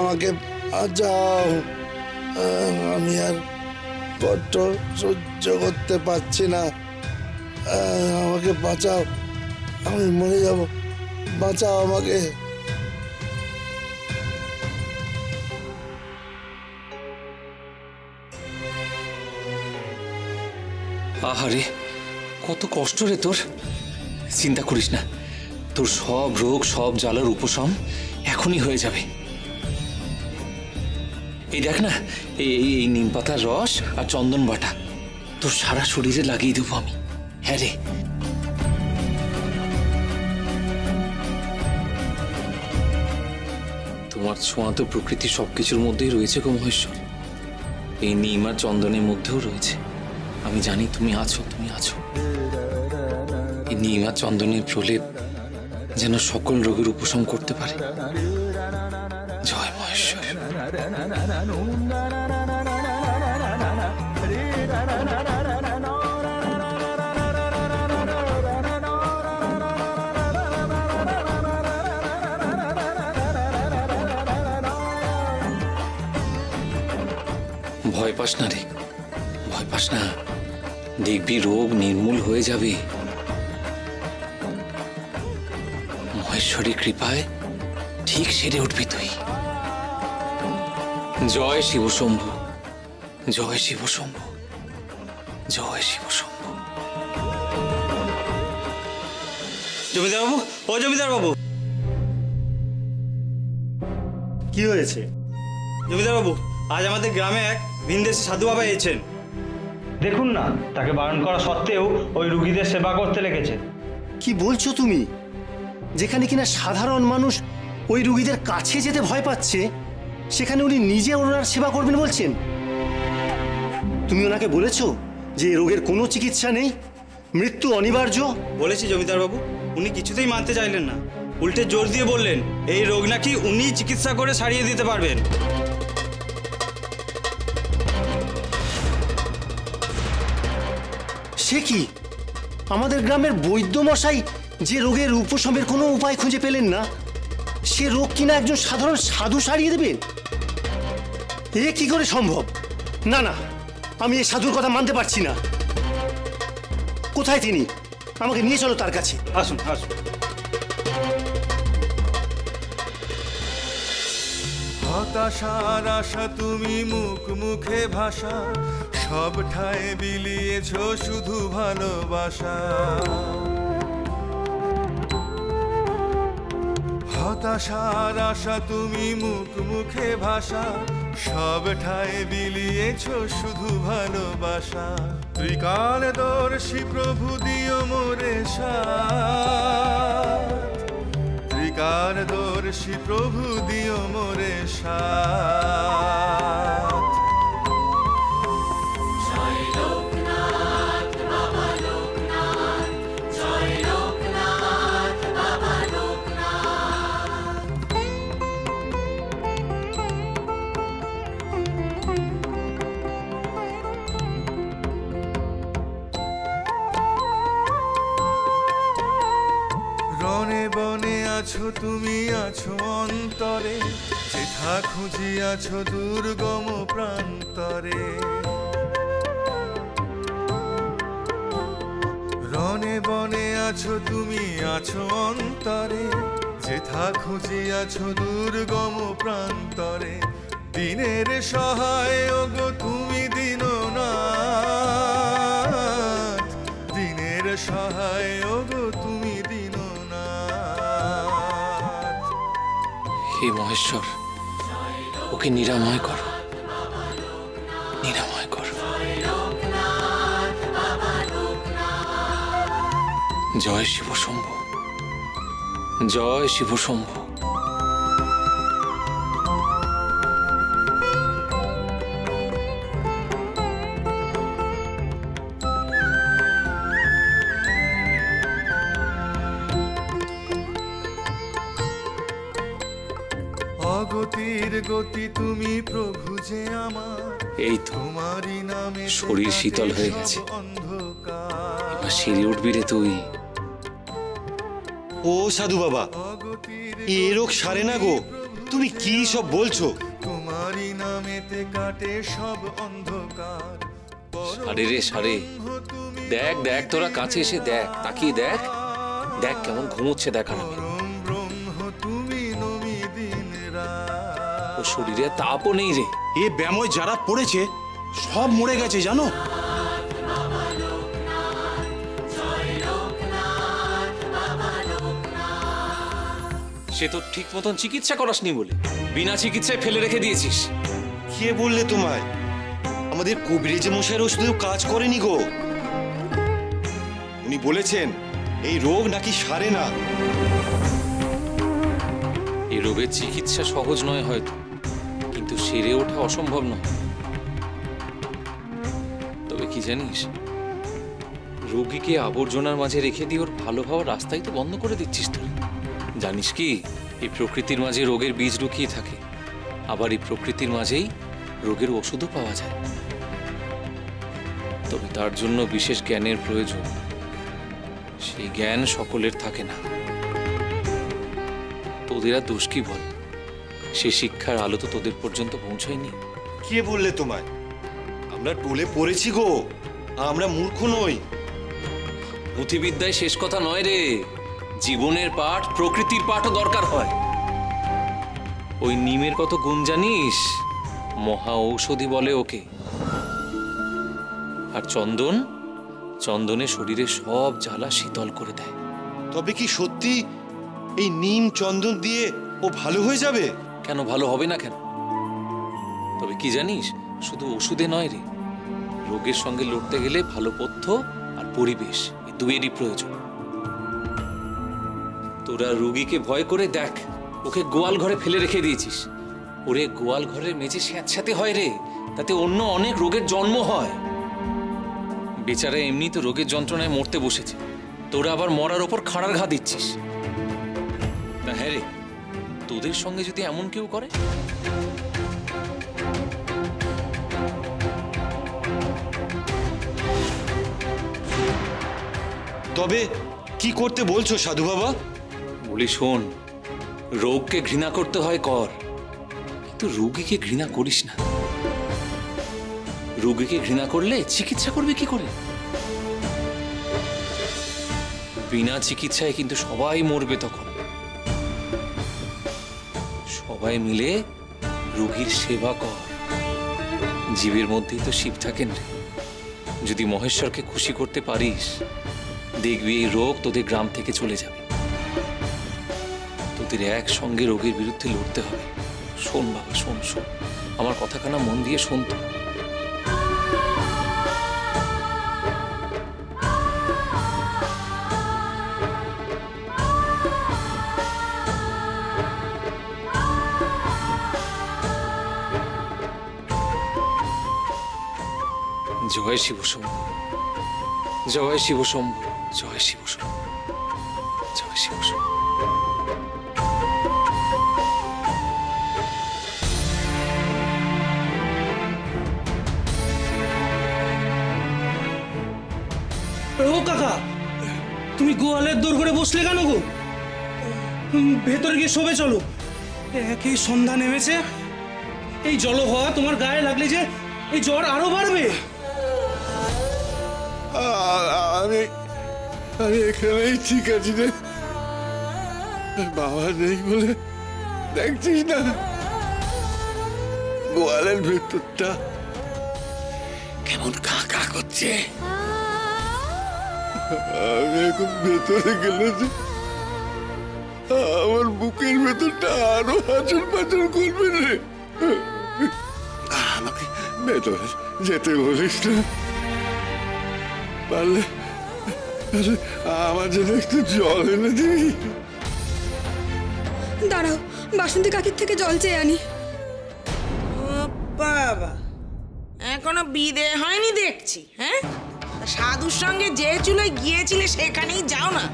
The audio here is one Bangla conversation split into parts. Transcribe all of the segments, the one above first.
আমাকে বাঁচাও, আমি আর কষ্ট সহ্য করতে পারছি না, আমাকে বাঁচাও, আমি মরে যাব, বাঁচাও আমাকে। আহারে, কত কষ্ট রে তোর। চিন্তা করিস না, তোর সব রোগ সব জ্বালার উপশম এখনই হয়ে যাবে। এই দেখ না, এই নিম পাতার রস আর চন্দন বাটা তোর সারা শরীরে লাগিয়ে দেবো আমি। হ্যাঁ রে, তোমার ছোঁয়া তো প্রকৃতির সবকিছুর মধ্যেই রয়েছে গো মহেশ্বর। এই নিম আর চন্দনের মধ্যেও রয়েছে। আমি জানি তুমি আছো, তুমি আছো। এই নিম আর চন্দনের প্রলেপ যেন সকল রোগের উপশম করতে পারে। জয় মহেশ্বর। ভয় পাস না রে, ভয় পাস না, দেখবি রোগ নির্মূল হয়ে যাবে। মহেশ্বরীর কৃপায় ঠিক সেরে উঠবি তুই। জয় শিব শম্ভু, জয় শিব শম্ভু, জয় শিব শম্ভু। জমিদার বাবু, ও জমিদার বাবু, কি হয়েছে? জমিদার বাবু, আজ আমাদের গ্রামে এক ভিনদেশী সাধু বাবা এসেছেন। দেখুন না, তাকে বারণ করা সত্ত্বেও ওই রুগীদের সেবা করতে লেগেছে। কি বলছো তুমি? যেখানে কিনা সাধারণ মানুষ ওই রুগীদের কাছে যেতে ভয় পাচ্ছে, সেখানে উনি নিজে ওনার সেবা করবেন বলছেন। তুমি ওনাকে বলেছো যে রোগের কোনো চিকিৎসা নেই, মৃত্যু অনিবার্য? বলেছি জমিদার বাবু, উনি কিছুতেই মানতে চাইলেন না। উল্টে জোর দিয়ে বললেন এই রোগ নাকি উনি চিকিৎসা করে সারিয়ে দিতে পারবেন। সে কি? আমাদের গ্রামের বৈদ্যমশাই যে রোগের উপশমের কোনো উপায় খুঁজে পেলেন না, সে রোগ কিনা একজন সাধারণ সাধু সারিয়ে দেবেন? এ কি করে সম্ভব? না না, আমি এই সাধুর কথা মানতে পারছি না। কোথায় তিনি? আমাকে নিয়ে চলো তার কাছে। আসুন আসুন। হতাশার আশা তুমি মুখ মুখে ভাষা, সব ঠায় বিলিয়েছ শুধু ভালোবাসা। হতাশার আশা তুমি মুখ মুখে ভাষা, সব ঠায় বিলিয়েছ শুধু ভালোবাসা। ত্রিকালদর্শী প্রভু দিও মোরে সাথ, ত্রিকালদর্শী প্রভু দিও মোরে সাথ। রনে বনে আছো তুমি, আছো অন্তরে, যেথা খুঁজিয়াছো দুর্গম প্রান্তরে। রনে বনে আছো তুমি, আছো অন্তরে, যেথা খুঁজিয়াছো দুর্গম প্রান্তরে। দিনের সহায় ওগো তুমি দীননাথ, দিনের সহায় ওগো তুমি দীননাথ। হে মহেশ্বর, ওকে নিরাময় করো, নিরাময় করো। জয় শিব শম্ভু, জয় শিব শম্ভু। অগতির গতি তুমি প্রভু যে আমার, এই তো তোমারই নামে শরীর শীতল হয়ে গেছে, এবার সেরে উঠবি রে তুই। ও সাধু বাবা, এ রোগ সারে না গো। তুমি কি সব বলছো? তোমারই নামেতে কাটে সব অন্ধকার। সারে রে সারে, দেখ দেখ তোরা কাছে এসে দেখ, তাকিয়ে দেখ, দেখ কেমন ঘুমোচ্ছে দেখা না। ব্রহ্ম তুমি নমি দিন রাত। ও শরীরে তাপও নেই রে। এ ব্যামোয় যারা পড়েছে সব মরে গেছে জানো। সে তো ঠিক মতন চিকিৎসা করাসনি বলে বিনা চিকিৎসায় ফেলে রেখে দিয়েছিস। কে বললে তোমায়? আমাদের কবিরাজ মশাইয়ের ওষুধেও কাজ করেনি গো। উনি বলেছেন এই রোগ নাকি সারে না। এই রোগের চিকিৎসা সহজ নয় হয়তো, কিন্তু সেরে ওঠা অসম্ভব নয়। তবে কি জানিস, রোগীকে আবর্জনার মাঝে রেখে দিয়ে ওর ভালো হওয়ার রাস্তাই তো বন্ধ করে দিচ্ছিস তুই। জানিস কি, এই প্রকৃতির মাঝে রোগের বীজ লুকিয়ে থাকে, আবার এই প্রকৃতির মাঝেই রোগের ওষুধও পাওয়া যায়। তবে তার জন্য বিশেষ জ্ঞানের প্রয়োজন। সেই জ্ঞান সকলের থাকে না। তোদের আর দোষ কি বল? সে শিক্ষার আলো তো তোদের পর্যন্ত পৌঁছায়নি। কে বললে তোমায়? আমরা টোলে পড়েছি গো, আমরা মূর্খ নই। পুঁথিবিদ্যায় শেষ কথা নয় রে, জীবনের পাঠ, প্রকৃতির পাঠও দরকার হয়। ওই নিমের কত গুণ জানিস? মহা ঔষধি বলে ওকে। আর চন্দন, চন্দনে শরীরে সব জ্বালা শীতল করে দেয়। তবে কি সত্যি এই নিম চন্দন দিয়ে ও ভালো হয়ে যাবে? কেন ভালো হবে না কেন? তবে কি জানিস, শুধু ওষুধে নয় রে, রোগের সঙ্গে লড়তে গেলে ভালো পথ্য আর পরিবেশ, এই দুয়েরই প্রয়োজন। তোরা রোগীকে ভয় করে দেখ, ওকে গোয়াল ঘরে ফেলে রেখে দিয়েছিস। ওরে গোয়াল ঘরের মেঝে স্যাঁতস্যাঁতে হয় রে, তাতে অন্য অনেক রোগের জন্ম হয়। বেচারা এমনি তো রোগের যন্ত্রণায় মরতে বসেছে, তোরা আবার মরার ওপর খাড়ার ঘা দিচ্ছিস। তা হ্যাঁ রে, তোদের সঙ্গে যদি এমন কেউ করে? তবে কি করতে বলছো সাধু বাবা? বলি শোন, রোগকে ঘৃণা করতে হয় কর, কিন্তু রোগীকে ঘৃণা করিস না। রোগীকে ঘৃণা করলে চিকিৎসা করবে কি করে? বিনা চিকিৎসায় কিন্তু সবাই মরবে তখন। সবাই মিলে রোগীর সেবা কর। জীবের মধ্যেই তো শিব থাকেন রে। যদি মহেশ্বরকে খুশি করতে পারিস, দেখবি এই রোগ তোদের গ্রাম থেকে চলে যাবে। তোদের একসঙ্গে রোগের বিরুদ্ধে লড়তে হবে। শোন বাবা, শোন শোন, আমার কথাখানা মন দিয়ে শোন তো। জয় শিব শম্ভু, জয় শিব শম্ভু, জয় শিব শম্ভু, জয় শিব শম্ভু। ও কাকা, তুমি গোয়ালের দৌড় করে বসলে কেন গো? ভেতরে গিয়ে শোবে চলো। একই সন্ধ্যা নেমেছে, এই জল হওয়া তোমার গায়ে লাগলে যে এই জ্বর আরো বাড়বে। আমি আমি এখানেই ঠিক আছি রে। বাবা নেই বলে দেখছিস না, গোয়ালের ভেতরটা কেমন কা কা করছে। আমি এখন ভেতরে গেলে যে আমার বুকের ভেতরটা আরো হাঁচড় পাচড় করবে রে। আমাকে ভেতরে যেতে বলিস না, পারলে আমার জন্য একটু জল এনে দিবি। দাঁড়াও, বাসন্তী কাকির থেকে জল চেয়ে আনি। বাবা, এখনো বিদে হয়নি দেখছি। হ্যাঁ, সাধুর সঙ্গে যে চুলোয় গিয়েছিলে সেখানেই যাও না,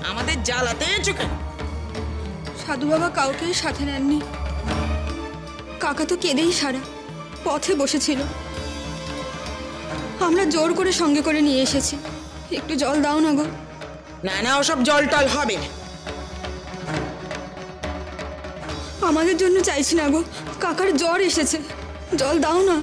আমাদের জ্বালাতে এসো কেন? সাধু বাবা কাউকেই সাথে নেননি। কাকা তো কেঁদেই সারা পথে বসেছিল। আমরা জোর করে সঙ্গে করে নিয়ে এসেছি। একটু জল দাও না গো। না না, ওসব জল টল হবে না। আমাদের জন্য চাইছি না গো, কাকার জ্বর এসেছে, জল দাও না।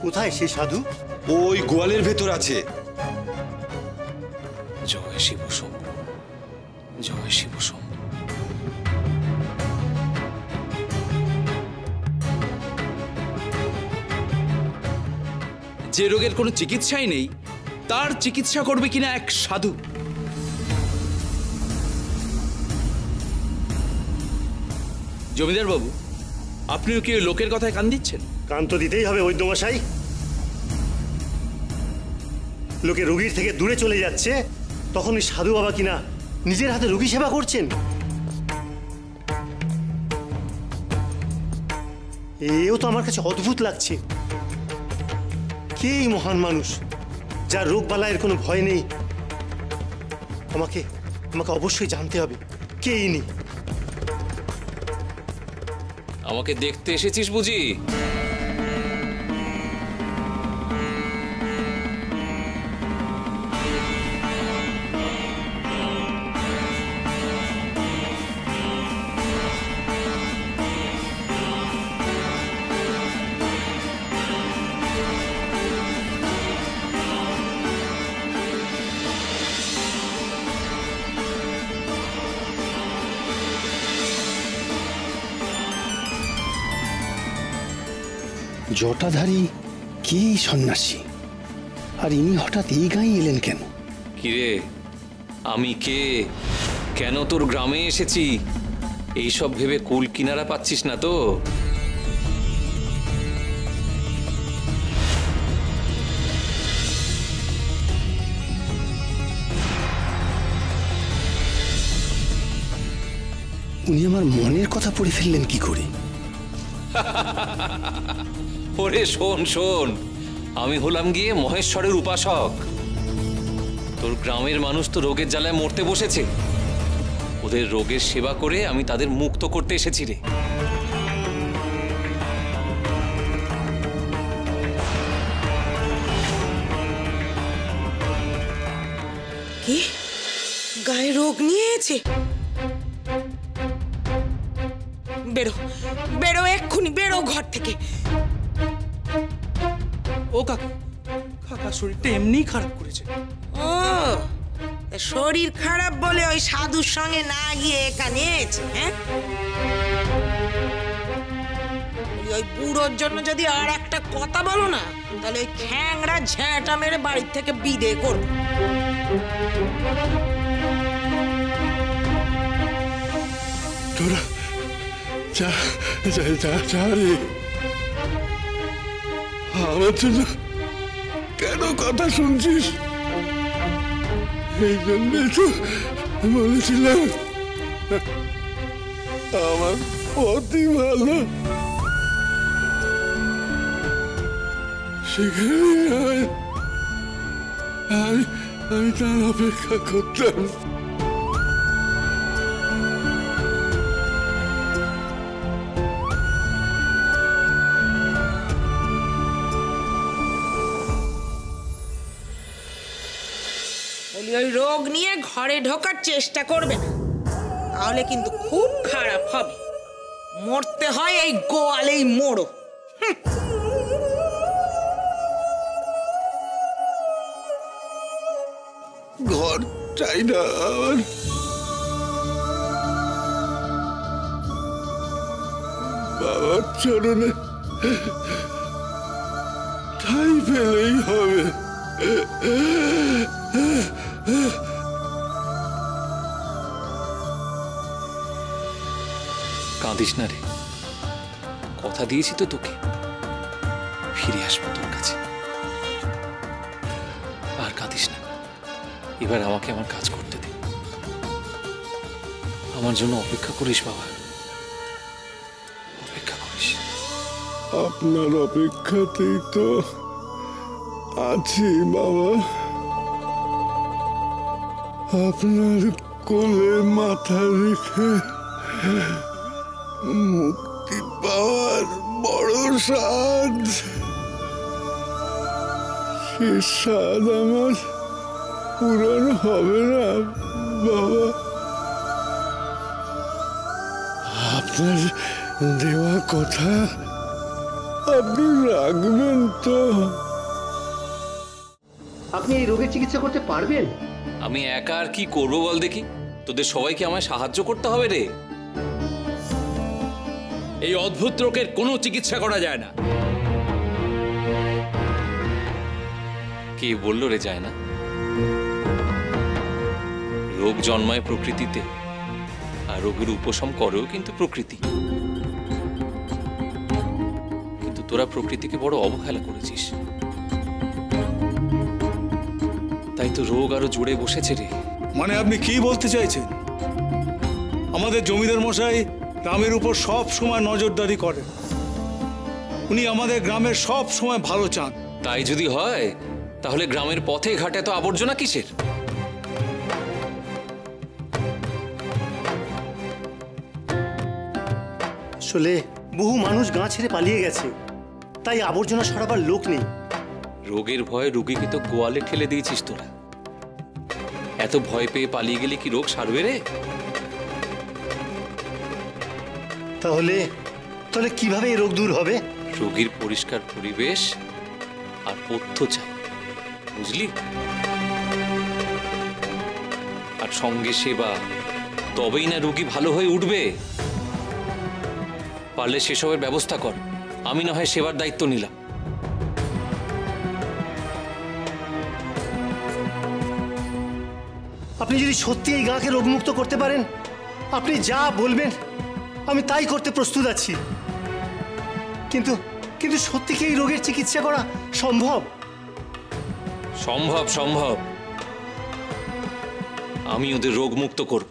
কোথায় সে সাধু? ওই গোয়ালের ভেতর আছে। জয় শিব শম্ভু, জয় শিব শম্ভু। যে রোগের কোনো চিকিৎসাই নেই তার চিকিৎসা করবে কিনা এক সাধু। জমিদার বাবু, আপনিও কি ওই লোকের কথায় কান দিচ্ছেন? কান তো দিতেই হবে বৈদ্যমশাই। লোকে রোগীর থেকে দূরে চলে যাচ্ছে, তখন ওই সাধু বাবা কিনা নিজের হাতে রোগী সেবা করছেন। এও তো আমার কাছে অদ্ভুত লাগছে। কে এই মহান মানুষ যার রোগ বালায়ের কোনো ভয় নেই? আমাকে আমাকে অবশ্যই জানতে হবে কে ইনি। আমাকে দেখতে এসেছিস বুঝি? জটাধারী কি সন্ন্যাসী, আর ইনি হঠাৎ এই গাঁয়ে এলেন কেন? কিরে, আমি কে, কেন তোর গ্রামে এসেছি, এইসব ভেবে কুল কিনারা পাচ্ছিস না তো? উনি আমার মনের কথা পড়ে ফেললেন কি করে? ওরে শোন শোন, আমি হলাম গিয়ে মহেশ্বরের উপাসক। তোর গ্রামের মানুষ তো রোগের জ্বালায় মরতে বসেছে, ওদের রোগের সেবা করে আমি তাদের মুক্ত করতে এসেছি রে। কি গায়ে রোগ নিয়েছে? বেরো বেরো, এক্ষুনি বেরো ঘর থেকে। ও কাকা, কাকা শরীরটা এমনিই খারাপ করেছে। ও শরীর খারাপ বলে ওই সাধুর সঙ্গে না গিয়ে এখানে এসেছে? হ্যাঁ, ওই বুড়োর জন্য যদি আর একটা কথা বলো না, তাহলে ওই খ্যাংরা ঝ্যাঁটা মেরে বাড়ির থেকে বিদে করবো। তোরা যা যা যা যা রে। আমার জন্য কেন কথা শুনছিস? এই জন্যে তো বলেছিলাম আমার অতি ভালো, সেখানে আমি তার অপেক্ষা করতাম। ওই রোগ নিয়ে ঘরে ঢোকার চেষ্টা করবে না, তাহলে কিন্তু খুব খারাপ হবে। মরতে হয় এই গোয়ালেই মোড়ো। ঘর চাই না আমার, বাবার চরণে ঠাই পেলেই হবে। কাঁদিস না রে, কথা দিয়েছি তো তোকে, ফিরে আসবো তোর কাছে। আর কাঁদিস না, এবার আমাকে আমার কাজ করতে দে। আমার জন্য অপেক্ষা করিস বাবা, অপেক্ষা করিস। আপনার অপেক্ষাতেই তো আছি বাবা। আপনার কোলে মাথা রেখে মুক্তি পাওয়ার বড় স্বাদ, সে স্বাদ আমার পূরণ হবে না বাবা। আপনার দেওয়া কথা আপনি রাখবেন তো? আপনি এই রোগের চিকিৎসা করতে পারবেন? আমি একা আর কি করবো বল দেখি? তোদের সবাইকে আমায় সাহায্য করতে হবে রে। এই অদ্ভুত রোগের কোনো চিকিৎসা করা যায় না। কে বললো রে যায় না? রোগ জন্মায় প্রকৃতিতে, আর রোগের উপশম করেও কিন্তু প্রকৃতি। কিন্তু তোরা প্রকৃতিকে বড় অবহেলা করেছিস, তাই তো রোগ আরো জুড়ে বসেছে রে। মানে আপনি কি বলতে চাইছেন? আমাদের জমিদার মশাই গ্রামের উপর সব সময় নজরদারি করেন, উনি আমাদের গ্রামের সব সময় ভালো চান। তাই যদি হয় তাহলে গ্রামের পথে ঘাটে তো আবর্জনা কিসের? আসলে বহু মানুষ গাঁ ছেড়ে পালিয়ে গেছে, তাই আবর্জনা সরাবার লোক নেই। রোগের ভয়ে রোগীকে তো গোয়ালে ঠেলে দিয়েছিস তোরা। এত ভয় পেয়ে পালিয়ে গেলে কি রোগ সারবে রে? তাহলে তাহলে কিভাবে এই রোগ দূর হবে? রোগীর পরিষ্কার পরিবেশ আর পথ্য চাই, বুঝলি? আর সঙ্গে সেবা, তবেই না রোগী ভালো হয়ে উঠবে। পারলে সেসবের ব্যবস্থা কর, আমি না হয় সেবার দায়িত্ব নিলাম। আপনি যদি সত্যি এই গাঁকে রোগমুক্ত করতে পারেন, আপনি যা বলবেন আমি তাই করতে প্রস্তুত আছি। কিন্তু কিন্তু সত্যি কি এই রোগের চিকিৎসা করা সম্ভব? সম্ভব, সম্ভব। আমি ওদের রোগ মুক্ত করব।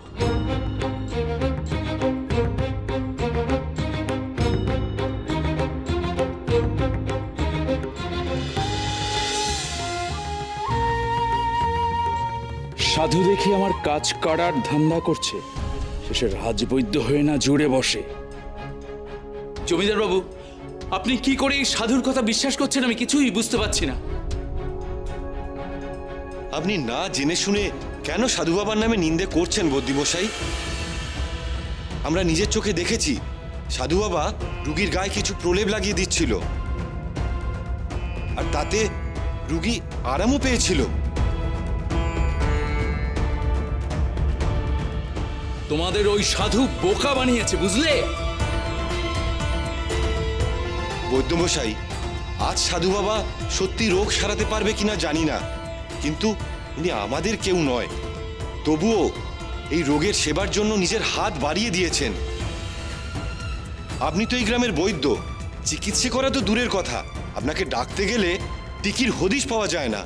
সাধু দেখি আমার কাজ করার ধান্দা করছে, শেষে রাজবৈদ্য হয়ে না জুড়ে বসে। জমিদার বাবু, আপনি কি করে এই সাধুর কথা বিশ্বাস করছেন আমি কিছুই বুঝতে পারছি না। আপনি না জেনে শুনে কেন সাধু বাবার নামে নিন্দে করছেন বদ্যিমশাই? আমরা নিজের চোখে দেখেছি সাধু বাবা রুগীর গায়ে কিছু প্রলেপ লাগিয়ে দিচ্ছিল, আর তাতে রুগী আরামও পেয়েছিল। তোমাদের ওই সাধু বোকা বানিয়েছে, বুঝলে? বৈদ্যমশাই, আজ সাধু বাবা সত্যি রোগ সারাতে পারবে কিনা জানি না, কিন্তু উনি আমাদের কেউ নয়। তবুও এই রোগের সেবার জন্য নিজের হাত বাড়িয়ে দিয়েছেন। আপনি তো এই গ্রামের বৈদ্য, চিকিৎসা করা তো দূরের কথা, আপনাকে ডাকতে গেলে টিকির হদিশ পাওয়া যায় না।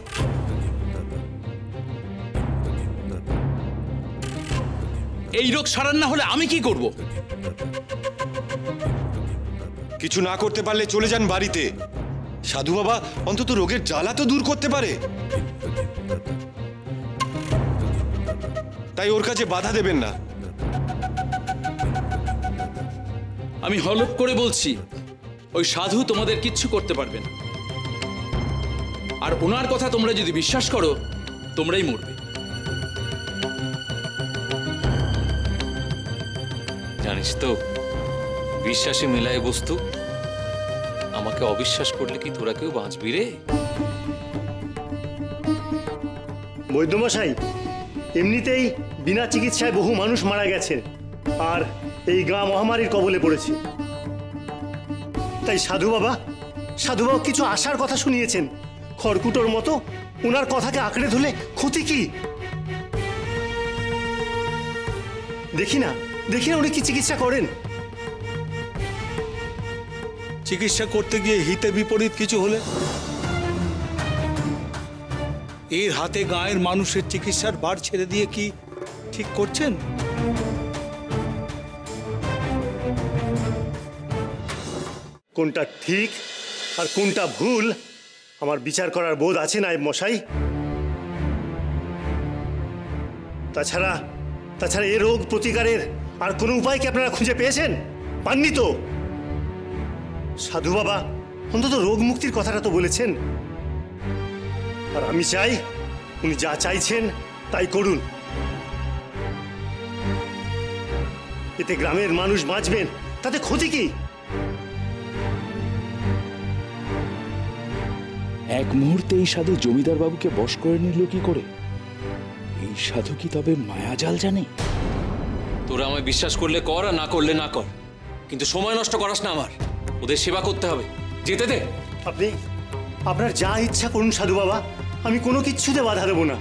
এই রোগ সারান না হলে আমি কি করব? কিছু না করতে পারলে চলে যান বাড়িতে। সাধু বাবা অন্তত রোগের জ্বালা তো দূর করতে পারে, তাই ওর কাছে বাধা দেবেন না। আমি হলপ করে বলছি, ওই সাধু তোমাদের কিচ্ছু করতে পারবে না। আর ওনার কথা তোমরা যদি বিশ্বাস করো, তোমরাই মরবে। জানিস তো, বিশ্বাসে মেলায় বস্তু। আমাকে অবিশ্বাস করলে কি তোরা কেউ বাঁচবি রে? বৈদ্যমশাই, এমনিতেই বিনা চিকিৎসায় বহু মানুষ মারা গেছে, আর এই গাঁ মহামারীর কবলে পড়েছে। তাই সাধু বাবা কিছু আশার কথা শুনিয়েছেন। খড়কুটোর মতো ওনার কথাকে আঁকড়ে ধরলে ক্ষতি কি? দেখি না উনি কি চিকিৎসা করেন। চিকিৎসা করতে গিয়ে হিতে বিপরীত কিছু হলে? এর হাতে গায়ের মানুষের চিকিৎসার ভার ছেড়ে দিয়ে কি ঠিক করছেন? কোনটা ঠিক আর কোনটা ভুল আমার বিচার করার বোধ আছে নায়েব মশাই। তাছাড়া এ রোগ প্রতিকারের আর কোনো উপায় কি আপনারা খুঁজে পেয়েছেন? পাননি তো? সাধু বাবা অন্তত রোগ মুক্তির কথাটা তো বলেছেন। আর আমি চাই উনি যা চাইছেন তাই করুন। এতে গ্রামের মানুষ বাঁচবেন, তাতে ক্ষতি কি? এক মুহূর্তে এই সাধু জমিদার বাবুকে বশ করে নিল কি করে? এই সাধু কি তবে মায়াজাল জানে? তোরা আমায় বিশ্বাস করলে কর আর না করলে না কর, কিন্তু সময় নষ্ট করাস না আমার। ওদের সেবা করতে হবে, যেতে দে। আপনি আপনার যা ইচ্ছা করুন সাধু বাবা, আমি কোনো কিচ্ছুতে বাধা দেব না।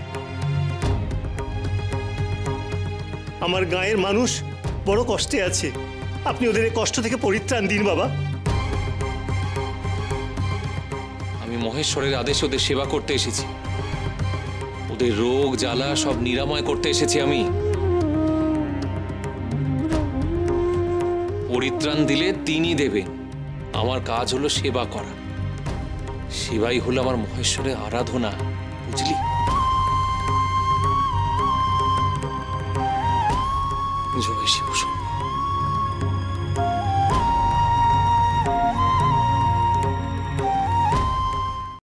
আমার গাঁয়ের মানুষ বড় কষ্টে আছে, আপনি ওদের এই কষ্ট থেকে পরিত্রাণ দিন বাবা। আমি মহেশ্বরের আদেশে ওদের সেবা করতে এসেছি, ওদের রোগ জ্বালা সব নিরাময় করতে এসেছি আমি। পরিত্রাণ দিলে তিনি দেবেন, আমার কাজ হলো সেবা করা। সেবাই হলো আমার মহেশ্বরের আরাধনা, বুঝলি? জয় শিব শম্ভু।